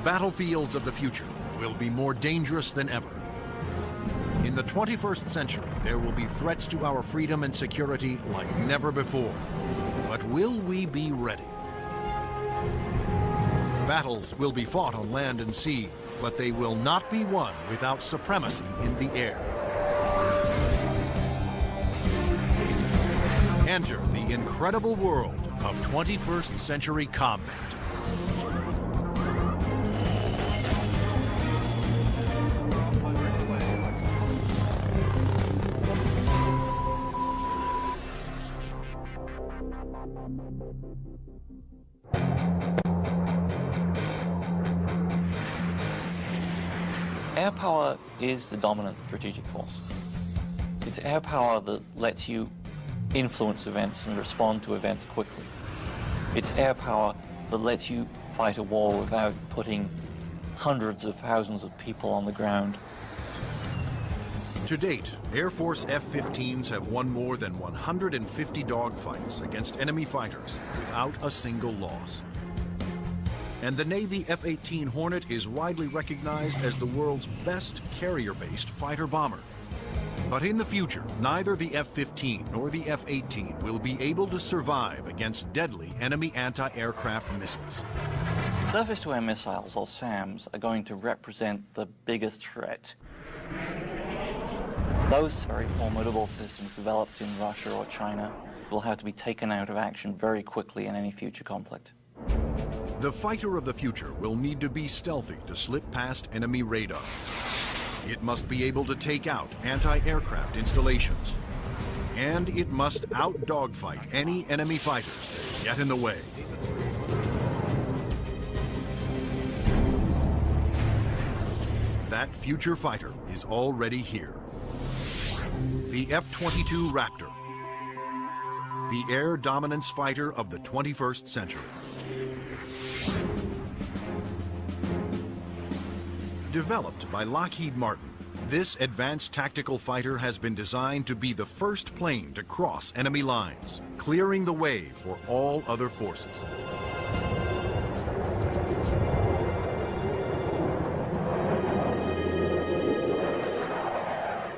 battlefields of the future will be more dangerous than ever. In the 21st century, there will be threats to our freedom and security like never before. But will we be ready? Battles will be fought on land and sea, but they will not be won without supremacy in the air. Enter the incredible world of 21st century combat. Air power is the dominant strategic force. It's air power that lets you influence events and respond to events quickly. It's air power that lets you fight a war without putting hundreds of thousands of people on the ground. To date, Air Force F-15s have won more than 150 dogfights against enemy fighters without a single loss. And the Navy F-18 Hornet is widely recognized as the world's best carrier-based fighter bomber. But in the future, neither the F-15 nor the F-18 will be able to survive against deadly enemy anti-aircraft missiles. Surface-to-air missiles, or SAMs, are going to represent the biggest threat. Those very formidable systems developed in Russia or China will have to be taken out of action very quickly in any future conflict. The fighter of the future will need to be stealthy to slip past enemy radar. It must be able to take out anti-aircraft installations. And it must out-dogfight any enemy fighters that get in the way. That future fighter is already here. The F-22 Raptor, the air dominance fighter of the 21st century. Developed by Lockheed Martin, this advanced tactical fighter has been designed to be the first plane to cross enemy lines, clearing the way for all other forces.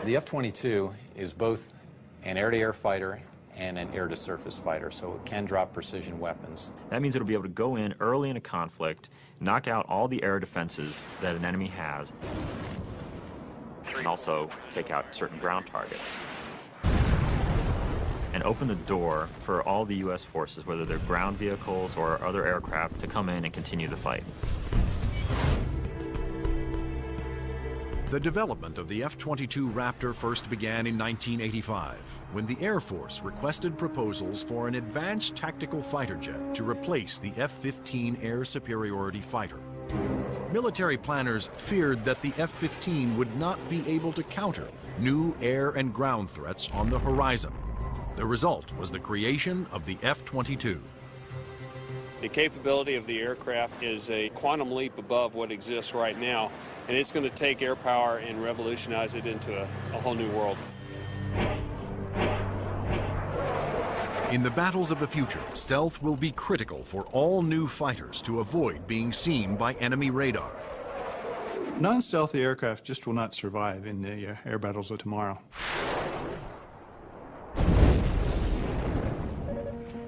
The F-22 is both an air-to-air fighter and an air-to-surface fighter, so it can drop precision weapons. That means it'll be able to go in early in a conflict, knock out all the air defenses that an enemy has, and also take out certain ground targets. And open the door for all the U.S. forces, whether they're ground vehicles or other aircraft, to come in and continue the fight. The development of the F-22 Raptor first began in 1985, when the Air Force requested proposals for an advanced tactical fighter jet to replace the F-15 air superiority fighter. Military planners feared that the F-15 would not be able to counter new air and ground threats on the horizon. The result was the creation of the F-22. The capability of the aircraft is a quantum leap above what exists right now, and it's going to take air power and revolutionize it into a whole new world. In the battles of the future, stealth will be critical for all new fighters to avoid being seen by enemy radar. Non-stealthy aircraft just will not survive in the air battles of tomorrow.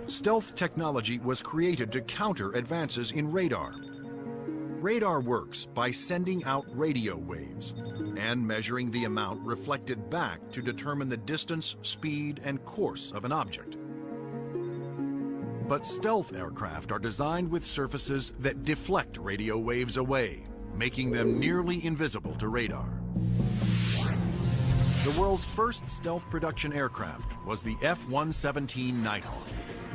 Stealth technology was created to counter advances in radar. Radar works by sending out radio waves and measuring the amount reflected back to determine the distance, speed, and course of an object. But stealth aircraft are designed with surfaces that deflect radio waves away, making them nearly invisible to radar. The world's first stealth production aircraft was the F-117 Nighthawk.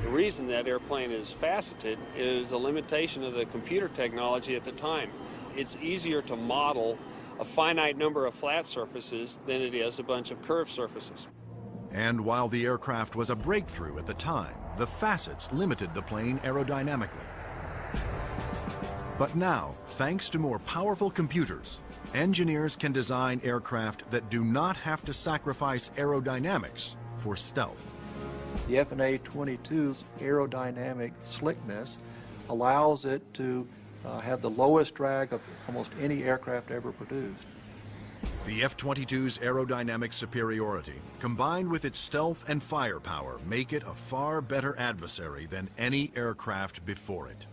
The reason that airplane is faceted is a limitation of the computer technology at the time. It's easier to model a finite number of flat surfaces than it is a bunch of curved surfaces. And while the aircraft was a breakthrough at the time, the facets limited the plane aerodynamically. But now, thanks to more powerful computers, engineers can design aircraft that do not have to sacrifice aerodynamics for stealth. The F/A-22's aerodynamic slickness allows it to have the lowest drag of almost any aircraft ever produced. The F-22's aerodynamic superiority, combined with its stealth and firepower, make it a far better adversary than any aircraft before it.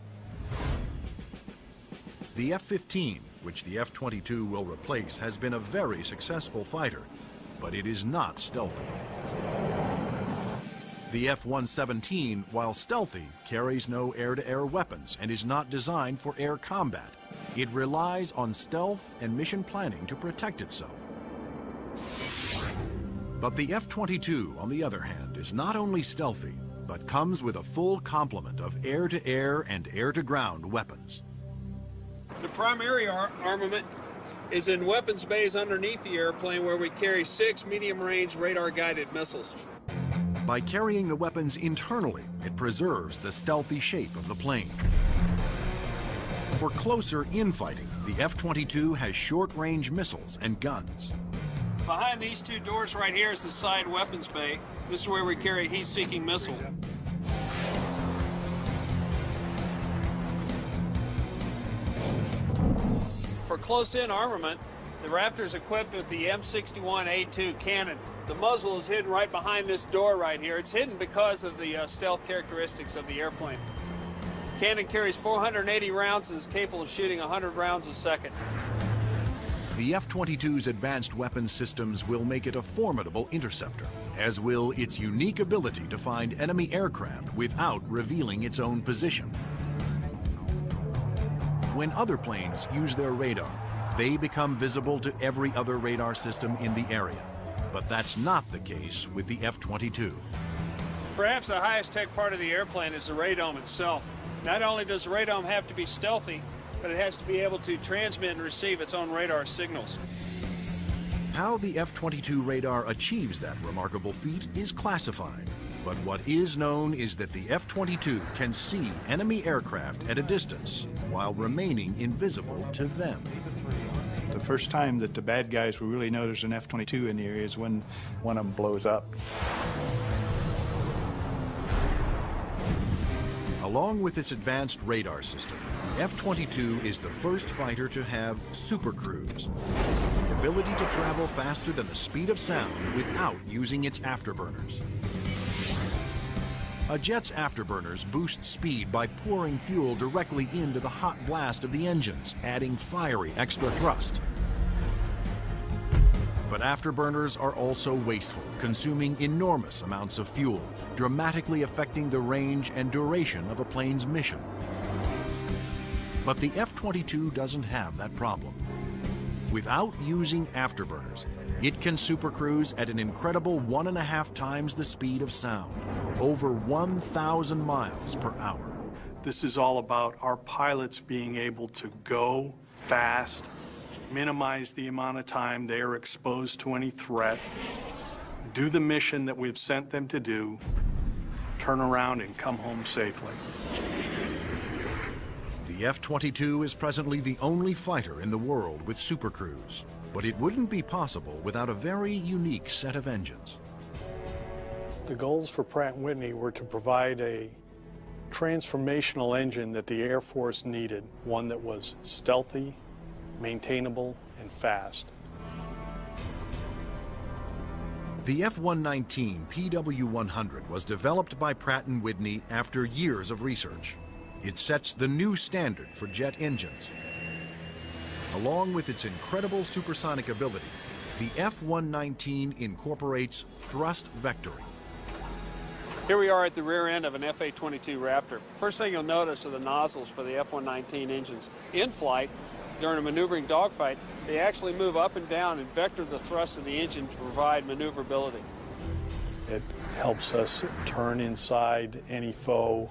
The F-15, which the F-22 will replace, has been a very successful fighter, but it is not stealthy. The F-117, while stealthy, carries no air-to-air weapons and is not designed for air combat. It relies on stealth and mission planning to protect itself. But the F-22, on the other hand, is not only stealthy, but comes with a full complement of air-to-air and air-to-ground weapons. The primary armament is in weapons bays underneath the airplane, where we carry 6 medium-range radar-guided missiles. By carrying the weapons internally, it preserves the stealthy shape of the plane. For closer infighting, the F-22 has short-range missiles and guns. Behind these two doors right here is the side weapons bay. This is where we carry a heat-seeking missile. For close-in armament, the Raptor is equipped with the M61A2 cannon. The muzzle is hidden right behind this door right here. It's hidden because of the stealth characteristics of the airplane. Cannon carries 480 rounds and is capable of shooting 100 rounds a second. The F-22's advanced weapons systems will make it a formidable interceptor, as will its unique ability to find enemy aircraft without revealing its own position. When other planes use their radar, they become visible to every other radar system in the area. But that's not the case with the F-22. Perhaps the highest tech part of the airplane is the radome itself. Not only does the radome have to be stealthy, but it has to be able to transmit and receive its own radar signals. How the F-22 radar achieves that remarkable feat is classified. But what is known is that the F-22 can see enemy aircraft at a distance while remaining invisible to them. The first time that the bad guys will really know there's an F-22 in the area is when one of them blows up. Along with its advanced radar system, F-22 is the first fighter to have Super Cruise, the ability to travel faster than the speed of sound without using its afterburners. A jet's afterburners boost speed by pouring fuel directly into the hot blast of the engines, adding fiery extra thrust. But afterburners are also wasteful, consuming enormous amounts of fuel, dramatically affecting the range and duration of a plane's mission. But the F-22 doesn't have that problem. Without using afterburners, it can supercruise at an incredible 1.5 times the speed of sound, over 1,000 miles per hour. This is all about our pilots being able to go fast, minimize the amount of time they are exposed to any threat, do the mission that we've sent them to do, turn around and come home safely. The F-22 is presently the only fighter in the world with supercruise, but it wouldn't be possible without a very unique set of engines. The goals for Pratt & Whitney were to provide a transformational engine that the Air Force needed, one that was stealthy, maintainable, and fast. The F-119 PW100 was developed by Pratt & Whitney after years of research. It sets the new standard for jet engines. Along with its incredible supersonic ability, the F-119 incorporates thrust vectoring. Here we are at the rear end of an F-A-22 Raptor. First thing you'll notice are the nozzles for the F-119 engines. In flight, during a maneuvering dogfight, they actually move up and down and vector the thrust of the engine to provide maneuverability. It helps us turn inside any foe,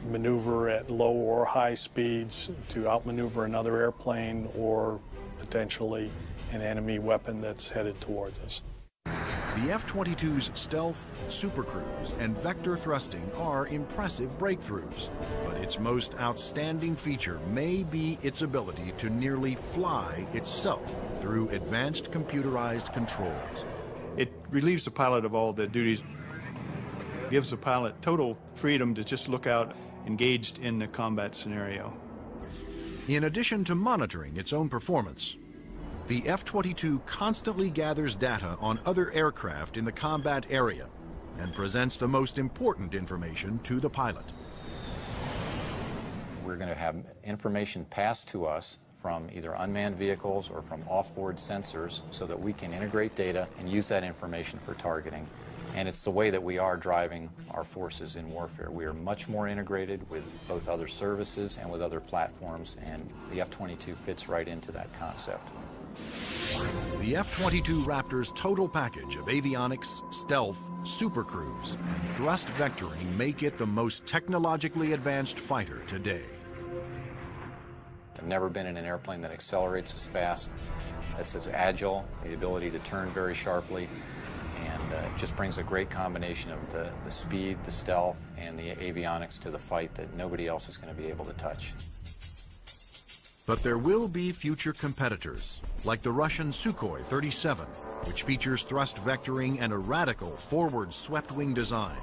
maneuver at low or high speeds to outmaneuver another airplane or potentially an enemy weapon that's headed towards us. The F-22's stealth, supercruise, and vector thrusting are impressive breakthroughs, but its most outstanding feature may be its ability to nearly fly itself through advanced computerized controls. It relieves the pilot of all the duties, gives the pilot total freedom to just look out engaged in the combat scenario. In addition to monitoring its own performance, the F-22 constantly gathers data on other aircraft in the combat area and presents the most important information to the pilot. We're going to have information passed to us from either unmanned vehicles or from off-board sensors so that we can integrate data and use that information for targeting. And it's the way that we are driving our forces in warfare. We are much more integrated with both other services and with other platforms, and the F-22 fits right into that concept. The F-22 Raptor's total package of avionics, stealth, supercruise, and thrust vectoring make it the most technologically advanced fighter today. I've never been in an airplane that accelerates as fast, that's as agile, the ability to turn very sharply, and it just brings a great combination of the speed, the stealth, and the avionics to the fight that nobody else is going to be able to touch. But there will be future competitors, like the Russian Sukhoi 37, which features thrust vectoring and a radical forward swept-wing design.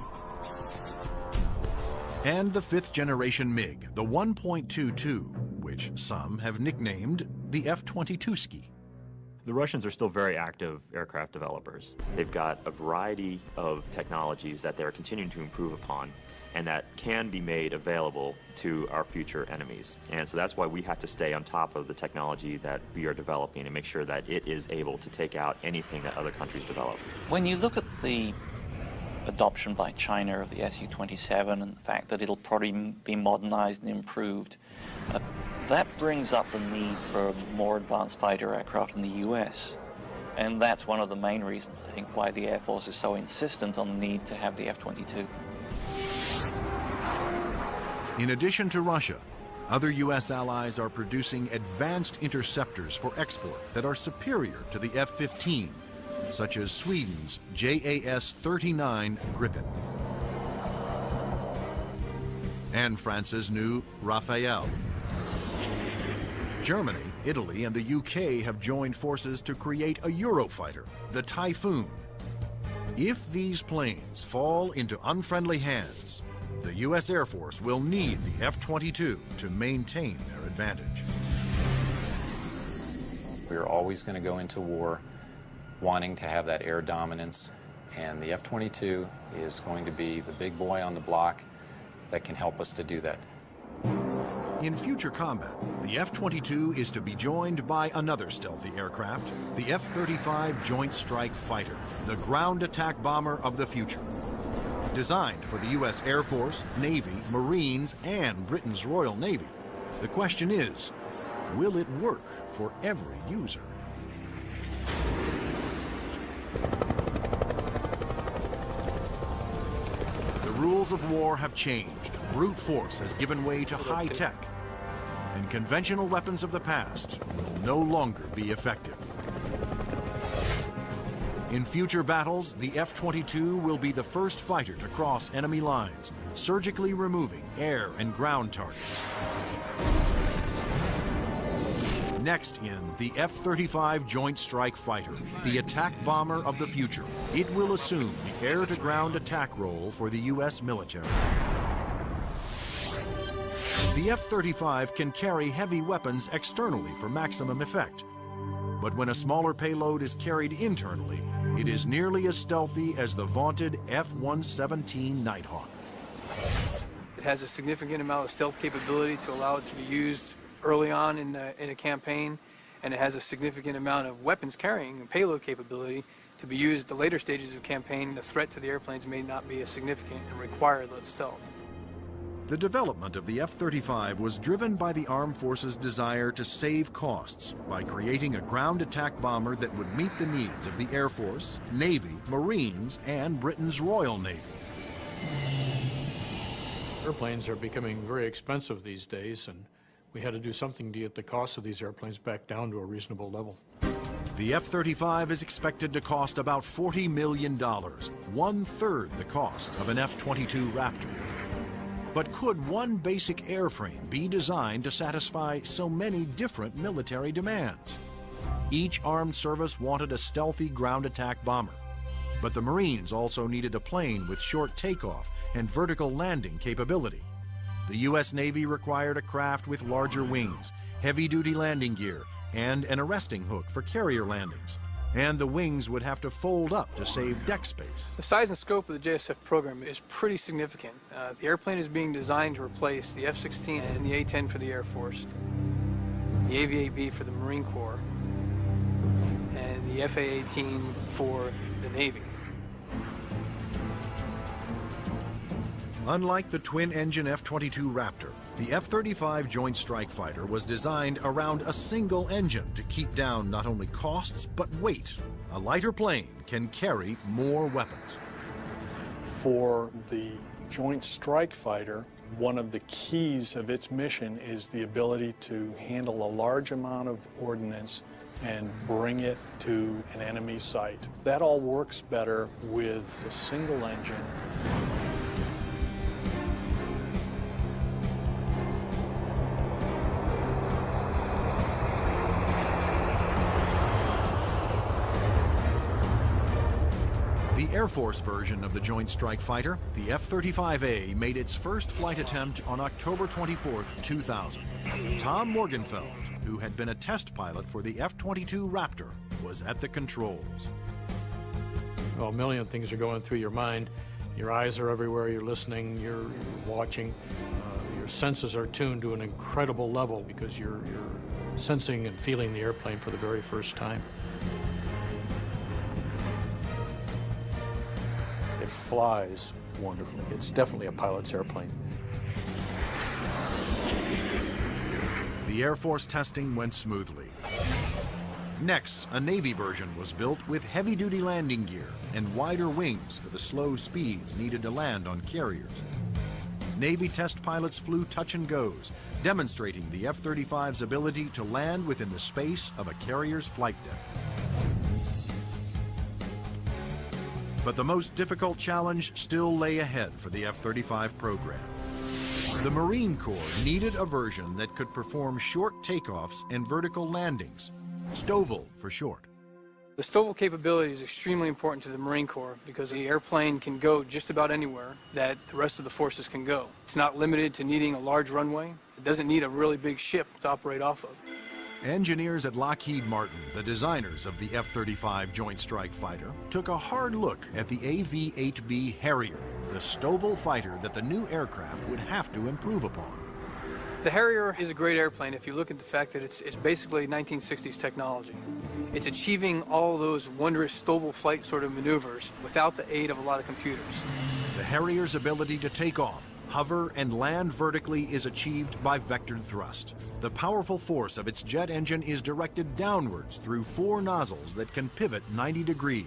And the fifth-generation MiG, the 1.22, which some have nicknamed the F-22ski. The Russians are still very active aircraft developers. They've got a variety of technologies that they're continuing to improve upon and that can be made available to our future enemies. And so that's why we have to stay on top of the technology that we are developing and make sure that it is able to take out anything that other countries develop. When you look at the adoption by China of the Su-27 and the fact that it'll probably be modernized and improved, that brings up the need for more advanced fighter aircraft in the US. And that's one of the main reasons, I think, why the Air Force is so insistent on the need to have the F-22. In addition to Russia, other U.S. allies are producing advanced interceptors for export that are superior to the F-15, such as Sweden's JAS-39 Gripen and France's new Rafale. Germany, Italy, and the UK have joined forces to create a Eurofighter, the Typhoon. If these planes fall into unfriendly hands, the U.S. Air Force will need the F-22 to maintain their advantage. We're always going to go into war wanting to have that air dominance, and the F-22 is going to be the big boy on the block that can help us to do that. In future combat, the F-22 is to be joined by another stealthy aircraft, the F-35 Joint Strike Fighter, the ground attack bomber of the future. Designed for the U.S. Air Force, Navy, Marines, and Britain's Royal Navy, the question is, will it work for every user? The rules of war have changed. Brute force has given way to high tech, and conventional weapons of the past will no longer be effective. In future battles, the F-22 will be the first fighter to cross enemy lines, surgically removing air and ground targets. Next in the F-35 Joint Strike Fighter, the attack bomber of the future. It will assume the air-to-ground attack role for the U.S. military. The F-35 can carry heavy weapons externally for maximum effect. But when a smaller payload is carried internally, it is nearly as stealthy as the vaunted F-117 Nighthawk. It has a significant amount of stealth capability to allow it to be used early on in a campaign, and it has a significant amount of weapons carrying and payload capability to be used at the later stages of campaign. The threat to the airplanes may not be as significant and require less stealth. The development of the F-35 was driven by the Armed Forces' desire to save costs by creating a ground attack bomber that would meet the needs of the Air Force, Navy, Marines, and Britain's Royal Navy. Airplanes are becoming very expensive these days, and we had to do something to get the cost of these airplanes back down to a reasonable level. The F-35 is expected to cost about $40 million, one-third the cost of an F-22 Raptor. But could one basic airframe be designed to satisfy so many different military demands? Each armed service wanted a stealthy ground attack bomber, but the Marines also needed a plane with short takeoff and vertical landing capability. the U.S. Navy required a craft with larger wings, heavy-duty landing gear, and an arresting hook for carrier landings. And the wings would have to fold up to save deck space. The size and scope of the JSF program is pretty significant. The airplane is being designed to replace the F-16 and the A-10 for the Air Force, the AV-8B for the Marine Corps, and the FA-18 for the Navy. Unlike the twin-engine F-22 Raptor, the F-35 Joint Strike Fighter was designed around a single engine to keep down not only costs, but weight. A lighter plane can carry more weapons. For the Joint Strike Fighter, one of the keys of its mission is the ability to handle a large amount of ordnance and bring it to an enemy site. That all works better with a single engine. The Air Force version of the Joint Strike Fighter, the F-35A, made its first flight attempt on October 24, 2000. Tom Morgenfeld, who had been a test pilot for the F-22 Raptor, was at the controls. Well, a million things are going through your mind. Your eyes are everywhere, you're listening, you're watching. Your senses are tuned to an incredible level because you're sensing and feeling the airplane for the very first time. It flies wonderfully. It's definitely a pilot's airplane. The Air Force testing went smoothly. Next, a Navy version was built with heavy-duty landing gear and wider wings for the slow speeds needed to land on carriers. Navy test pilots flew touch and goes, demonstrating the F-35's ability to land within the space of a carrier's flight deck. But the most difficult challenge still lay ahead for the F-35 program. The Marine Corps needed a version that could perform short takeoffs and vertical landings, STOVL for short. The STOVL capability is extremely important to the Marine Corps because the airplane can go just about anywhere that the rest of the forces can go. It's not limited to needing a large runway. It doesn't need a really big ship to operate off of. Engineers at Lockheed Martin, the designers of the F-35 Joint Strike Fighter, took a hard look at the AV-8B Harrier, the STOVL fighter that the new aircraft would have to improve upon. The Harrier is a great airplane if you look at the fact that it's basically 1960s technology. It's achieving all those wondrous STOVL flight sort of maneuvers without the aid of a lot of computers. The Harrier's ability to take off, hover, and land vertically is achieved by vectored thrust. The powerful force of its jet engine is directed downwards through 4 nozzles that can pivot 90 degrees.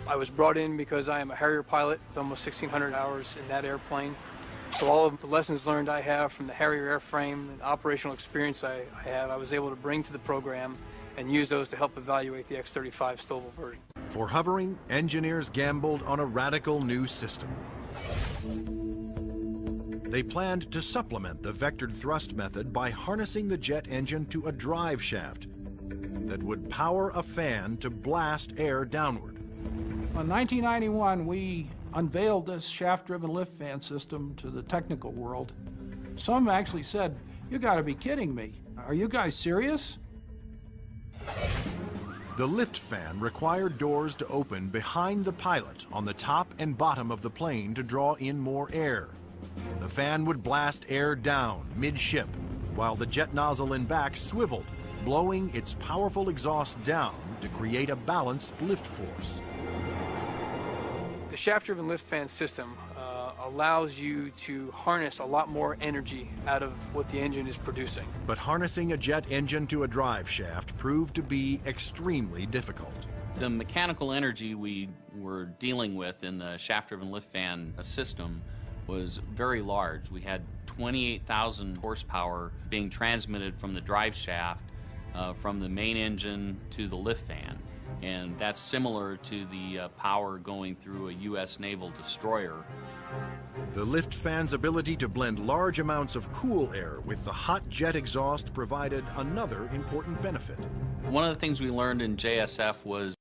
I was brought in because I am a Harrier pilot with almost 1,600 hours in that airplane. So all of the lessons learned I have from the Harrier airframe and operational experience I have, I was able to bring to the program and use those to help evaluate the X-35 STOVL version. For hovering, engineers gambled on a radical new system. They planned to supplement the vectored thrust method by harnessing the jet engine to a drive shaft that would power a fan to blast air downward. In 1991, we unveiled this shaft-driven lift fan system to the technical world. Some actually said, "You gotta be kidding me. Are you guys serious?" The lift fan required doors to open behind the pilot on the top and bottom of the plane to draw in more air. The fan would blast air down mid-ship, while the jet nozzle in back swiveled, blowing its powerful exhaust down to create a balanced lift force. The shaft-driven lift fan system allows you to harness a lot more energy out of what the engine is producing. But harnessing a jet engine to a drive shaft proved to be extremely difficult. The mechanical energy we were dealing with in the shaft-driven lift fan system was very large. We had 28,000 horsepower being transmitted from the drive shaft from the main engine to the lift fan. And that's similar to the power going through a U.S. naval destroyer. The lift fan's ability to blend large amounts of cool air with the hot jet exhaust provided another important benefit. One of the things we learned in JSF was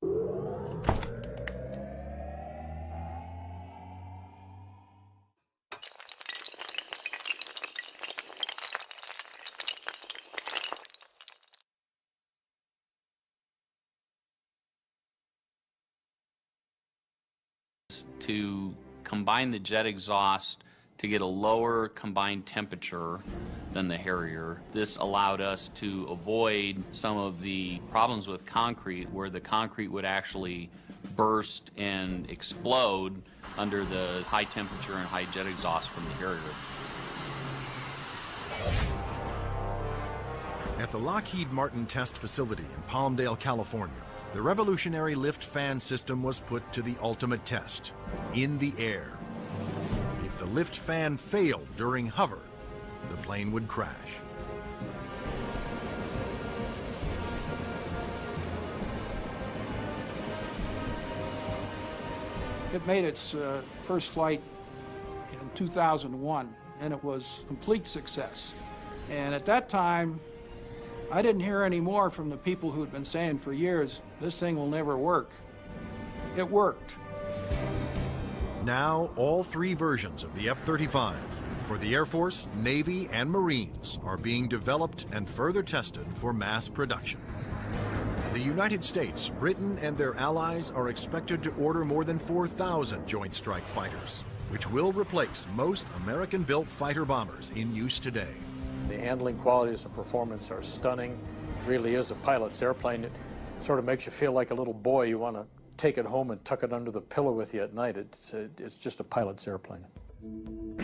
to combine the jet exhaust to get a lower combined temperature than the Harrier. This allowed us to avoid some of the problems with concrete where the concrete would actually burst and explode under the high temperature and high jet exhaust from the Harrier. At the Lockheed Martin test facility in Palmdale, California, the revolutionary lift fan system was put to the ultimate test, in the air. If the lift fan failed during hover, the plane would crash. It made its first flight in 2001, and it was a complete success. And at that time, I didn't hear any more from the people who had been saying for years, this thing will never work. It worked. Now, all three versions of the F-35 for the Air Force, Navy, and Marines are being developed and further tested for mass production. The United States, Britain, and their allies are expected to order more than 4,000 Joint Strike Fighters, which will replace most American-built fighter bombers in use today. The handling qualities and performance are stunning. It really is a pilot's airplane. It sort of makes you feel like a little boy. You want to take it home and tuck it under the pillow with you at night. It's just a pilot's airplane.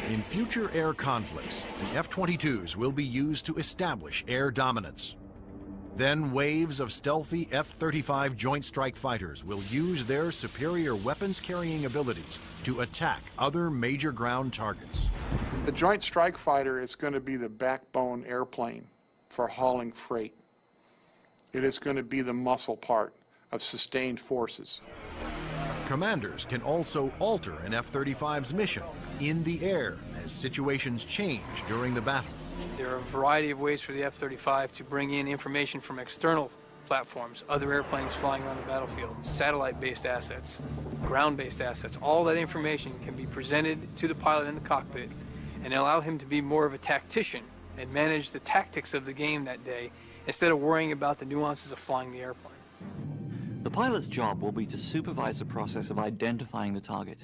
In future air conflicts, the F-22s will be used to establish air dominance. Then waves of stealthy F-35 Joint Strike Fighters will use their superior weapons-carrying abilities to attack other major ground targets. The Joint Strike Fighter is going to be the backbone airplane for hauling freight. It is going to be the muscle part of sustained forces. Commanders can also alter an F-35's mission in the air as situations change during the battle. There are a variety of ways for the F-35 to bring in information from external platforms, other airplanes flying around the battlefield, satellite-based assets, ground-based assets. All that information can be presented to the pilot in the cockpit and allow him to be more of a tactician and manage the tactics of the game that day instead of worrying about the nuances of flying the airplane. The pilot's job will be to supervise the process of identifying the target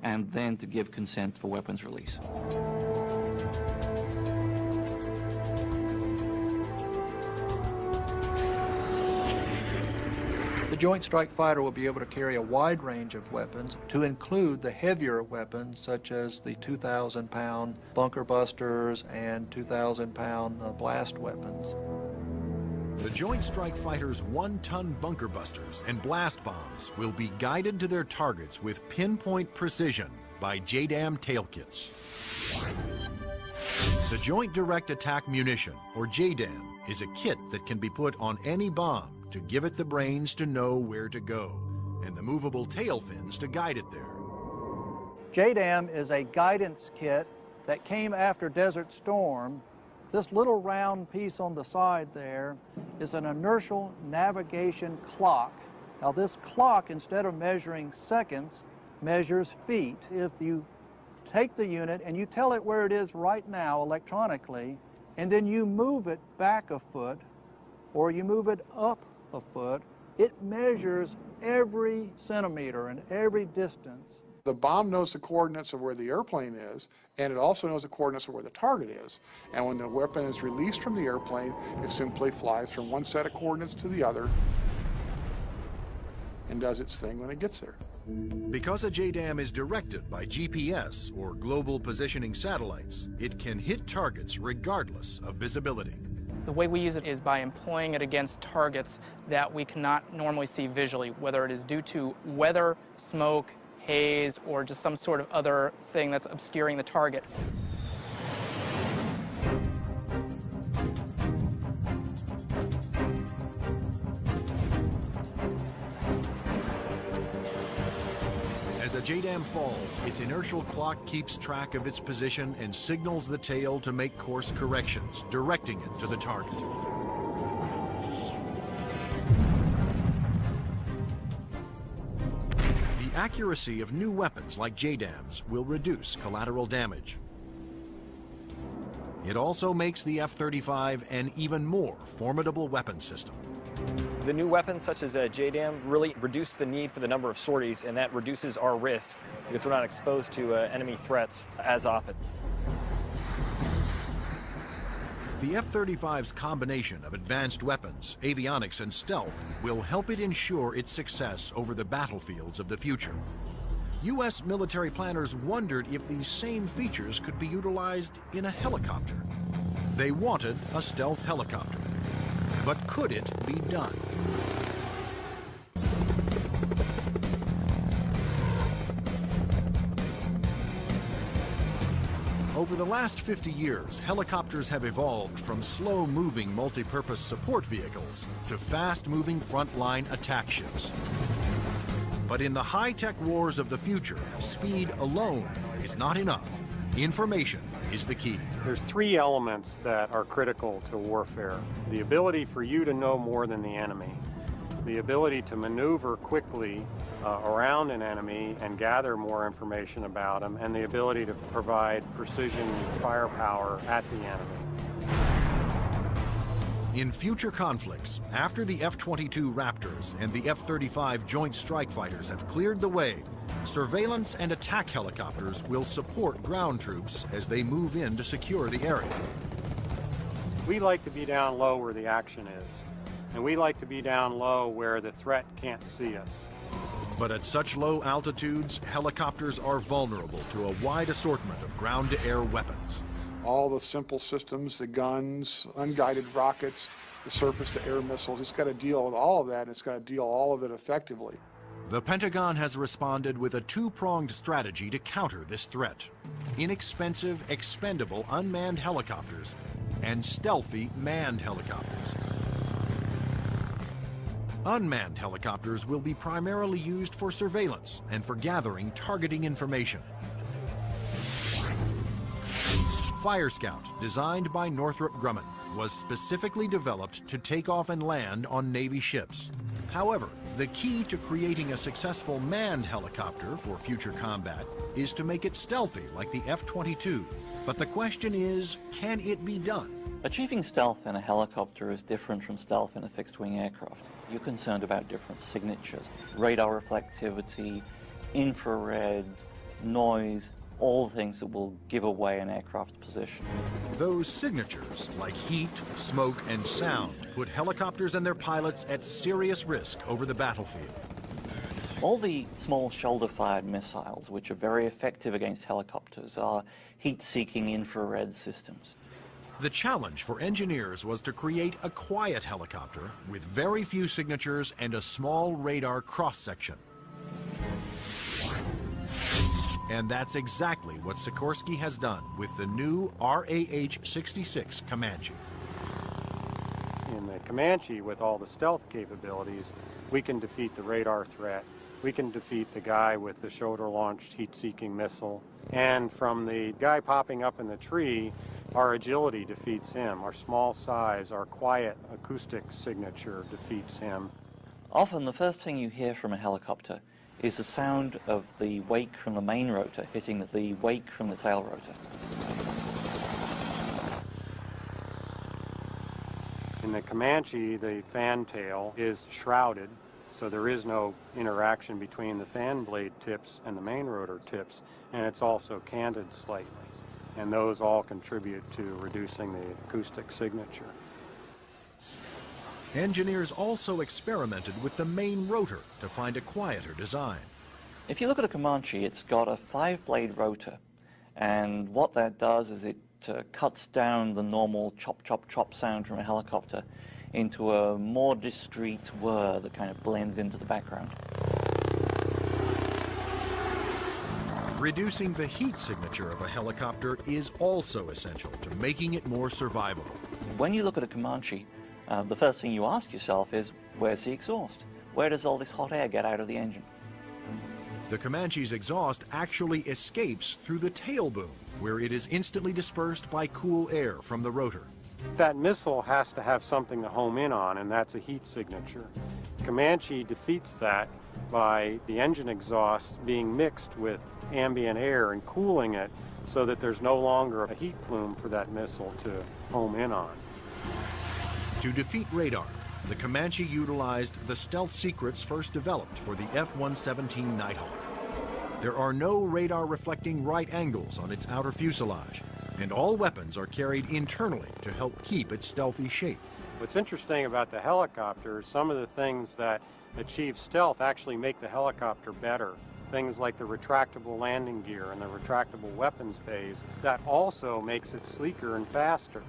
and then to give consent for weapons release. The Joint Strike Fighter will be able to carry a wide range of weapons, to include the heavier weapons such as the 2,000-pound bunker busters and 2,000-pound blast weapons. The Joint Strike Fighter's 1-ton bunker busters and blast bombs will be guided to their targets with pinpoint precision by JDAM tail kits. The Joint Direct Attack Munition, or JDAM, is a kit that can be put on any bomb to give it the brains to know where to go, and the movable tail fins to guide it there. JDAM is a guidance kit that came after Desert Storm. This little round piece on the side there is an inertial navigation clock. Now this clock, instead of measuring seconds, measures feet. If you take the unit and you tell it where it is right now electronically, and then you move it back a foot, or you move it up a foot, it measures every centimeter and every distance. The bomb knows the coordinates of where the airplane is, and it also knows the coordinates of where the target is. And when the weapon is released from the airplane, it simply flies from one set of coordinates to the other and does its thing when it gets there. Because a JDAM is directed by GPS, or Global Positioning Satellites, it can hit targets regardless of visibility. The way we use it is by employing it against targets that we cannot normally see visually, whether it is due to weather, smoke, haze, or just some sort of other thing that's obscuring the target. As a JDAM falls, its inertial clock keeps track of its position and signals the tail to make course corrections, directing it to the target. The accuracy of new weapons like JDAMs will reduce collateral damage. It also makes the F-35 an even more formidable weapons system. The new weapons such as JDAM really reduce the need for the number of sorties, and that reduces our risk because we're not exposed to enemy threats as often. The F-35's combination of advanced weapons, avionics, and stealth will help it ensure its success over the battlefields of the future. U.S. military planners wondered if these same features could be utilized in a helicopter. They wanted a stealth helicopter. But could it be done? Over the last 50 years, helicopters have evolved from slow-moving multi-purpose support vehicles to fast-moving frontline attack ships. But in the high-tech wars of the future, speed alone is not enough. Information is the key. There's three elements that are critical to warfare. The ability for you to know more than the enemy, the ability to maneuver quickly around an enemy and gather more information about them, and the ability to provide precision firepower at the enemy. In future conflicts, after the F-22 Raptors and the F-35 Joint Strike Fighters have cleared the way, surveillance and attack helicopters will support ground troops as they move in to secure the area. We like to be down low where the action is, and we like to be down low where the threat can't see us. But at such low altitudes, helicopters are vulnerable to a wide assortment of ground-to-air weapons. All the simple systems, the guns, unguided rockets, the surface-to-air missiles, it's got to deal with all of that, and it's got to deal all of it effectively. The Pentagon has responded with a two-pronged strategy to counter this threat: inexpensive, expendable unmanned helicopters and stealthy manned helicopters. Unmanned helicopters will be primarily used for surveillance and for gathering targeting information. Fire Scout, designed by Northrop Grumman, was specifically developed to take off and land on Navy ships. However, the key to creating a successful manned helicopter for future combat is to make it stealthy like the F-22. But the question is, can it be done? Achieving stealth in a helicopter is different from stealth in a fixed-wing aircraft. You're concerned about different signatures: radar reflectivity, infrared, noise, all things that will give away an aircraft's position. Those signatures, like heat, smoke, and sound, put helicopters and their pilots at serious risk over the battlefield. All the small shoulder-fired missiles, which are very effective against helicopters, are heat-seeking infrared systems. The challenge for engineers was to create a quiet helicopter with very few signatures and a small radar cross-section. And that's exactly what Sikorsky has done with the new RAH-66 Comanche. In the Comanche, with all the stealth capabilities, we can defeat the radar threat. We can defeat the guy with the shoulder-launched heat-seeking missile. And from the guy popping up in the tree, our agility defeats him. Our small size, our quiet acoustic signature defeats him. Often the first thing you hear from a helicopter is the sound of the wake from the main rotor hitting the wake from the tail rotor. In the Comanche, the fan tail is shrouded, so there is no interaction between the fan blade tips and the main rotor tips, and it's also canted slightly. And those all contribute to reducing the acoustic signature. Engineers also experimented with the main rotor to find a quieter design. If you look at a Comanche, it's got a 5-blade rotor, and what that does is it cuts down the normal chop, chop, chop sound from a helicopter into a more discreet whir that kind of blends into the background. Reducing the heat signature of a helicopter is also essential to making it more survivable. When you look at a Comanche, the first thing you ask yourself is, where's the exhaust? Where does all this hot air get out of the engine? The Comanche's exhaust actually escapes through the tail boom, where it is instantly dispersed by cool air from the rotor. That missile has to have something to home in on, and that's a heat signature. Comanche defeats that by the engine exhaust being mixed with ambient air and cooling it so that there's no longer a heat plume for that missile to home in on. To defeat radar, the Comanche utilized the stealth secrets first developed for the F-117 Nighthawk. There are no radar-reflecting right angles on its outer fuselage, and all weapons are carried internally to help keep its stealthy shape. What's interesting about the helicopter is some of the things that achieve stealth actually make the helicopter better. Things like the retractable landing gear and the retractable weapons bays, that also makes it sleeker and faster.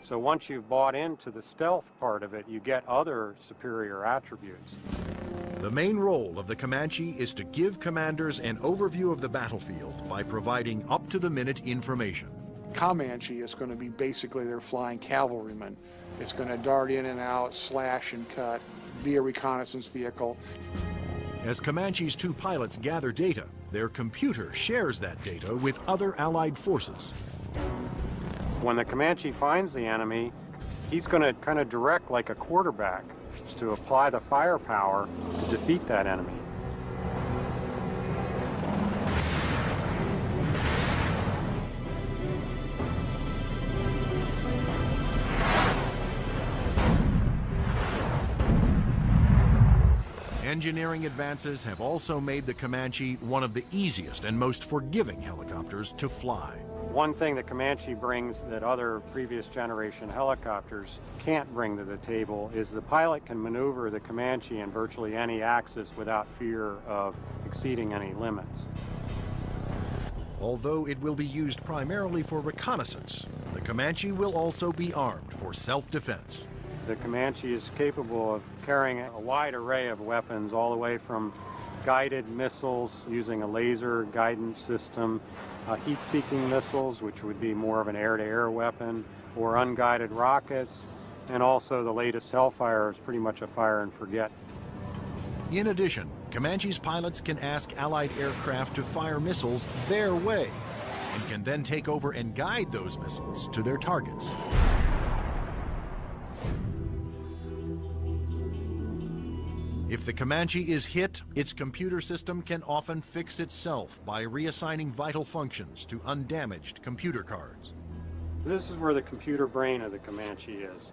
So once you've bought into the stealth part of it, you get other superior attributes. The main role of the Comanche is to give commanders an overview of the battlefield by providing up-to-the-minute information. Comanche is going to be basically their flying cavalryman. It's going to dart in and out, slash and cut, be a reconnaissance vehicle. As Comanche's two pilots gather data, their computer shares that data with other Allied forces. When the Comanche finds the enemy, he's going to kind of direct like a quarterback to apply the firepower to defeat that enemy. Engineering advances have also made the Comanche one of the easiest and most forgiving helicopters to fly. One thing that Comanche brings that other previous generation helicopters can't bring to the table is the pilot can maneuver the Comanche in virtually any axis without fear of exceeding any limits. Although it will be used primarily for reconnaissance, the Comanche will also be armed for self-defense. The Comanche is capable of carrying a wide array of weapons, all the way from guided missiles using a laser guidance system, heat-seeking missiles, which would be more of an air-to-air weapon, or unguided rockets, and also the latest Hellfire is pretty much a fire and forget. In addition, Comanche's pilots can ask Allied aircraft to fire missiles their way, and can then take over and guide those missiles to their targets. If the Comanche is hit, its computer system can often fix itself by reassigning vital functions to undamaged computer cards. This is where the computer brain of the Comanche is.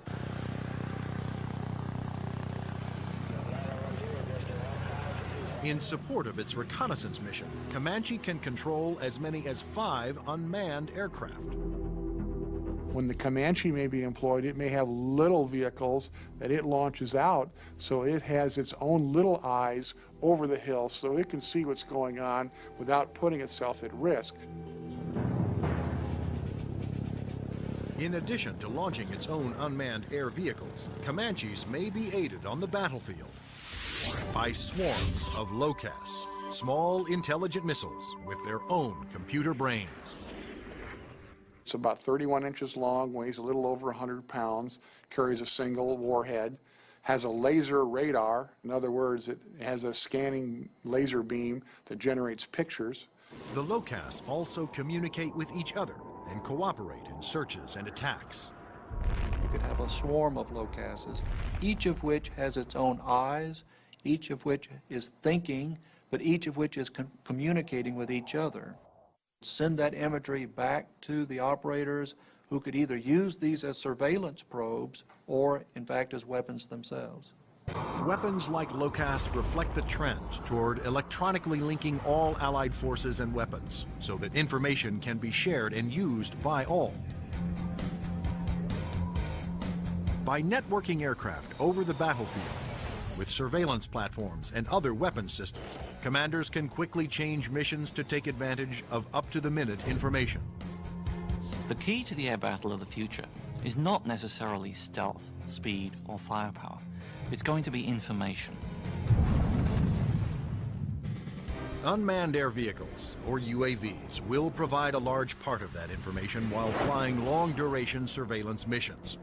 In support of its reconnaissance mission, Comanche can control as many as 5 unmanned aircraft. When the Comanche may be employed, it may have little vehicles that it launches out, so it has its own little eyes over the hill so it can see what's going on without putting itself at risk. In addition to launching its own unmanned air vehicles, Comanches may be aided on the battlefield by swarms of LOCAS, small intelligent missiles with their own computer brains. It's about 31 inches long, weighs a little over 100 pounds, carries a single warhead, has a laser radar. In other words, it has a scanning laser beam that generates pictures. The LOCAS also communicate with each other and cooperate in searches and attacks. You could have a swarm of LOCASes, each of which has its own eyes, each of which is thinking, but each of which is communicating with each other. Send that imagery back to the operators who could either use these as surveillance probes or, in fact, as weapons themselves. Weapons like LOCAS reflect the trend toward electronically linking all Allied forces and weapons so that information can be shared and used by all. By networking aircraft over the battlefield, with surveillance platforms and other weapons systems, commanders can quickly change missions to take advantage of up-to-the-minute information. The key to the air battle of the future is not necessarily stealth, speed, or firepower. It's going to be information. Unmanned air vehicles, or UAVs, will provide a large part of that information while flying long-duration surveillance missions.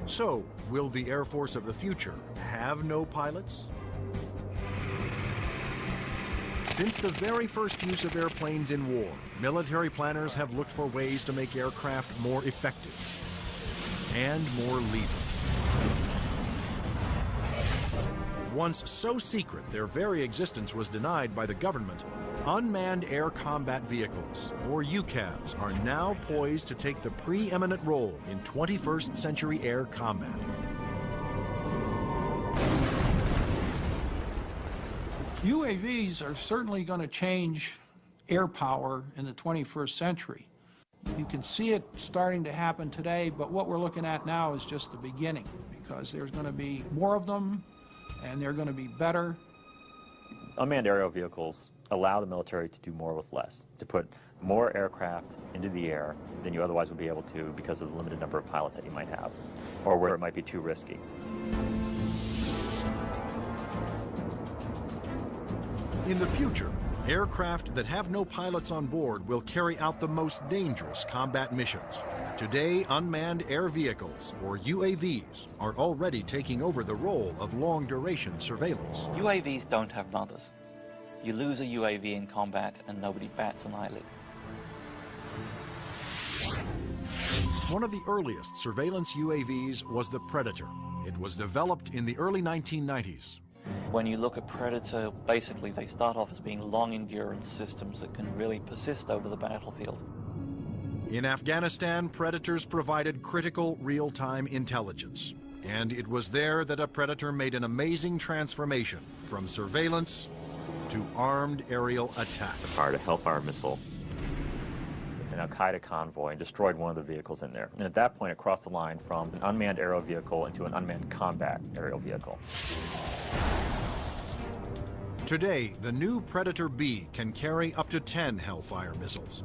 So, will the Air Force of the future have no pilots? Since the very first use of airplanes in war, military planners have looked for ways to make aircraft more effective and more lethal. Once so secret their very existence was denied by the government, unmanned air combat vehicles, or UCAVs, are now poised to take the preeminent role in 21st century air combat. UAVs are certainly going to change air power in the 21st century. You can see it starting to happen today, but what we're looking at now is just the beginning, because there's going to be more of them, and they're going to be better. Unmanned aerial vehicles allow the military to do more with less, to put more aircraft into the air than you otherwise would be able to because of the limited number of pilots that you might have, or where it might be too risky. In the future, aircraft that have no pilots on board will carry out the most dangerous combat missions. Today, unmanned air vehicles, or UAVs, are already taking over the role of long-duration surveillance. UAVs don't have mothers. You lose a UAV in combat and nobody bats an eyelid. One of the earliest surveillance UAVs was the Predator. It was developed in the early 1990s. When you look at Predator, basically they start off as being long-endurance systems that can really persist over the battlefield. In Afghanistan, Predators provided critical real-time intelligence. And it was there that a Predator made an amazing transformation from surveillance to armed aerial attack. Fired a Hellfire missile, an Al-Qaeda convoy, and destroyed one of the vehicles in there. And at that point, it crossed the line from an unmanned aerial vehicle into an unmanned combat aerial vehicle. Today, the new Predator B can carry up to 10 Hellfire missiles.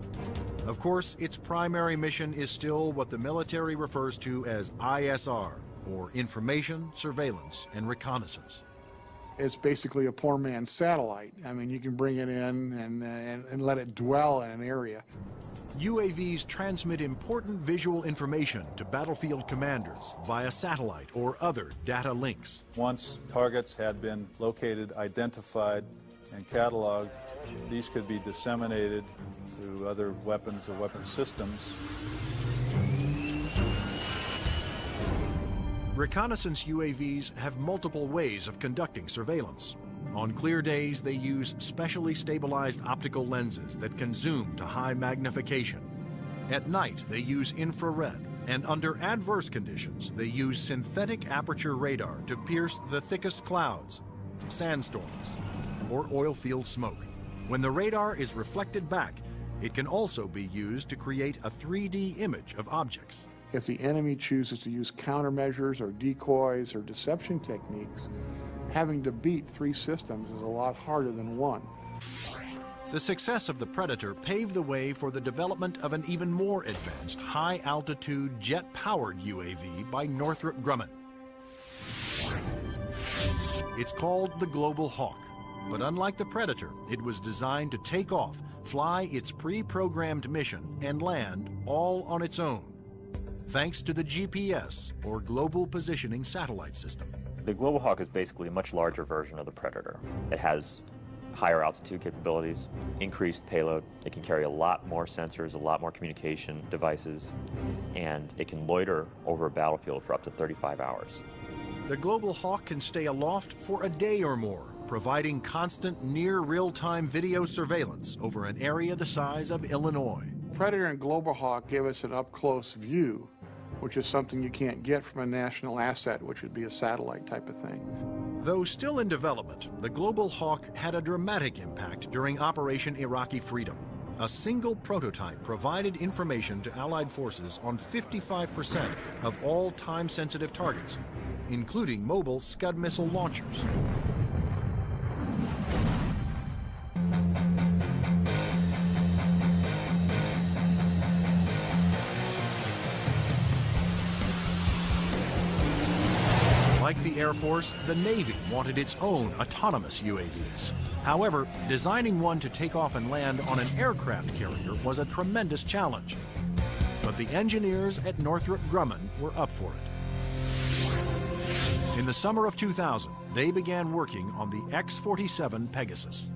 Of course, its primary mission is still what the military refers to as ISR, or Information, Surveillance, and Reconnaissance. It's basically a poor man's satellite. I mean, you can bring it in and let it dwell in an area. UAVs transmit important visual information to battlefield commanders via satellite or other data links. Once targets had been located, identified, and cataloged, these could be disseminated to other weapons or weapon systems. Reconnaissance UAVs have multiple ways of conducting surveillance. On clear days, they use specially stabilized optical lenses that can zoom to high magnification. At night, they use infrared, and under adverse conditions, they use synthetic aperture radar to pierce the thickest clouds, sandstorms, or oil field smoke. When the radar is reflected back, it can also be used to create a 3D image of objects. If the enemy chooses to use countermeasures or decoys or deception techniques, having to beat 3 systems is a lot harder than 1. The success of the Predator paved the way for the development of an even more advanced high-altitude jet-powered UAV by Northrop Grumman. It's called the Global Hawk, but unlike the Predator, it was designed to take off, fly its pre-programmed mission, and land all on its own, thanks to the GPS, or Global Positioning Satellite System. The Global Hawk is basically a much larger version of the Predator. It has higher altitude capabilities, increased payload. It can carry a lot more sensors, a lot more communication devices, and it can loiter over a battlefield for up to 35 hours. The Global Hawk can stay aloft for a day or more, providing constant near real-time video surveillance over an area the size of Illinois. Predator and Global Hawk give us an up-close view, which is something you can't get from a national asset, which would be a satellite type of thing. Though still in development, the Global Hawk had a dramatic impact during Operation Iraqi Freedom. A single prototype provided information to Allied forces on 55% of all time-sensitive targets, including mobile Scud missile launchers. Like the Air Force, the Navy wanted its own autonomous UAVs. However, designing one to take off and land on an aircraft carrier was a tremendous challenge. But the engineers at Northrop Grumman were up for it. In the summer of 2000, they began working on the X-47 Pegasus.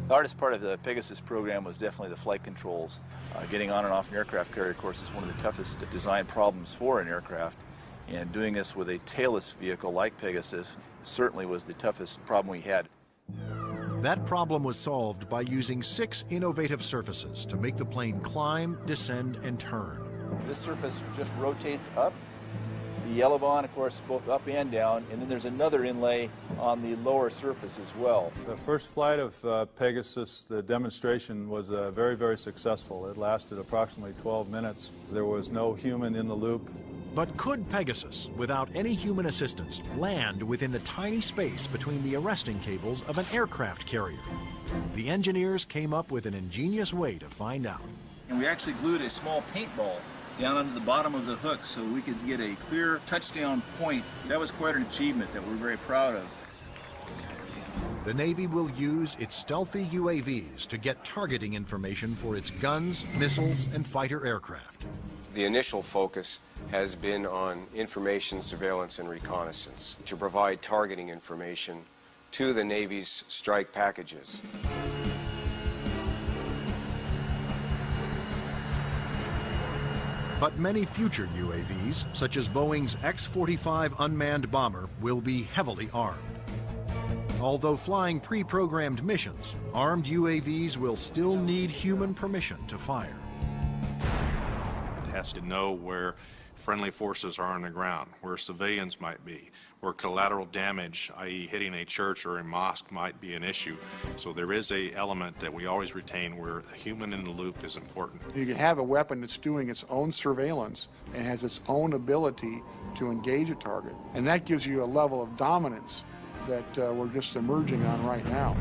The hardest part of the Pegasus program was definitely the flight controls. Getting on and off an aircraft carrier, of course, is one of the toughest design problems for an aircraft. And doing this with a tailless vehicle like Pegasus certainly was the toughest problem we had. That problem was solved by using 6 innovative surfaces to make the plane climb, descend, and turn. This surface just rotates up. the Elevon, of course, both up and down, and then there's another inlay on the lower surface as well. The first flight of Pegasus, the demonstration was very, very successful. It lasted approximately 12 minutes. There was no human in the loop. But could Pegasus, without any human assistance, land within the tiny space between the arresting cables of an aircraft carrier? The engineers came up with an ingenious way to find out. And we actually glued a small paintball down onto the bottom of the hook so we could get a clear touchdown point. That was quite an achievement that we're very proud of. The Navy will use its stealthy UAVs to get targeting information for its guns, missiles, and fighter aircraft. The initial focus has been on information, surveillance, and reconnaissance to provide targeting information to the Navy's strike packages. But many future UAVs, such as Boeing's X-45 unmanned bomber, will be heavily armed. Although flying pre-programmed missions, armed UAVs will still need human permission to fire. It has to know where friendly forces are on the ground, where civilians might be, where collateral damage, i.e. hitting a church or a mosque, might be an issue. So there is an element that we always retain where a human in the loop is important. You can have a weapon that's doing its own surveillance and has its own ability to engage a target. And that gives you a level of dominance that we're just emerging on right now.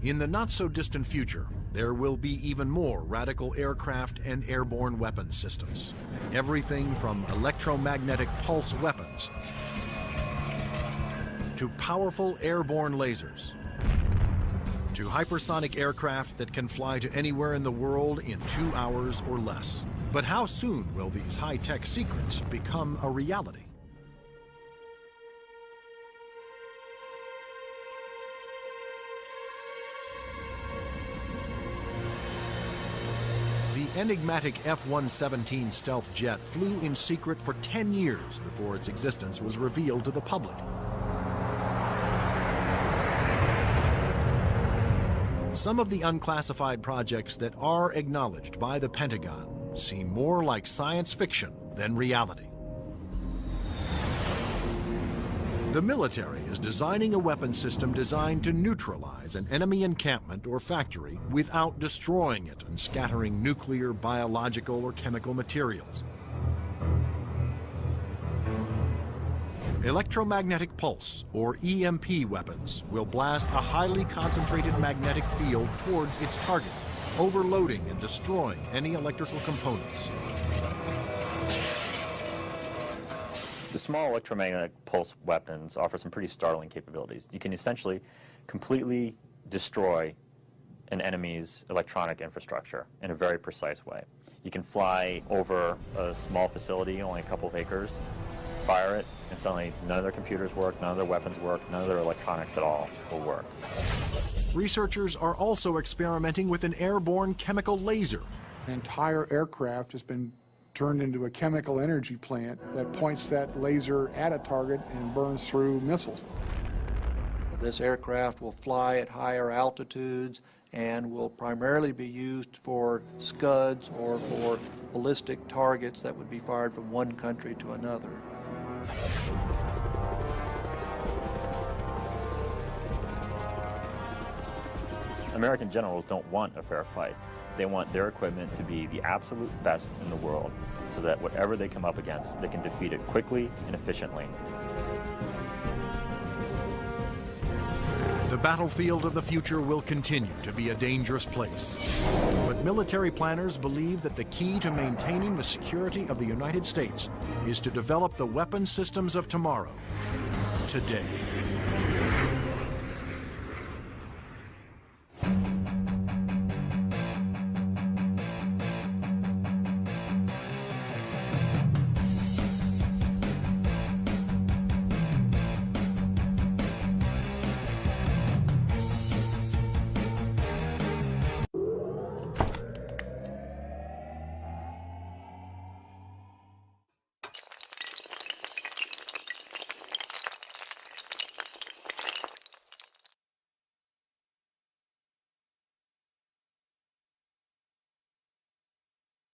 In the not-so-distant future, there will be even more radical aircraft and airborne weapons systems. Everything from electromagnetic pulse weapons to powerful airborne lasers to hypersonic aircraft that can fly to anywhere in the world in 2 hours or less. But how soon will these high-tech secrets become a reality? The enigmatic F-117 stealth jet flew in secret for 10 years before its existence was revealed to the public. Some of the unclassified projects that are acknowledged by the Pentagon seem more like science fiction than reality. The military is designing a weapon system designed to neutralize an enemy encampment or factory without destroying it and scattering nuclear, biological, or chemical materials. Electromagnetic pulse, or EMP weapons, will blast a highly concentrated magnetic field towards its target, overloading and destroying any electrical components. The small electromagnetic pulse weapons offer some pretty startling capabilities. You can essentially completely destroy an enemy's electronic infrastructure in a very precise way. You can fly over a small facility, only a couple of acres, fire it, and suddenly none of their computers work, none of their weapons work, none of their electronics at all will work. Researchers are also experimenting with an airborne chemical laser. An entire aircraft has been turned into a chemical energy plant that points that laser at a target and burns through missiles. This aircraft will fly at higher altitudes and will primarily be used for Scuds or for ballistic targets that would be fired from one country to another. American generals don't want a fair fight. They want their equipment to be the absolute best in the world so that whatever they come up against, they can defeat it quickly and efficiently. The battlefield of the future will continue to be a dangerous place. But military planners believe that the key to maintaining the security of the United States is to develop the weapon systems of tomorrow, today.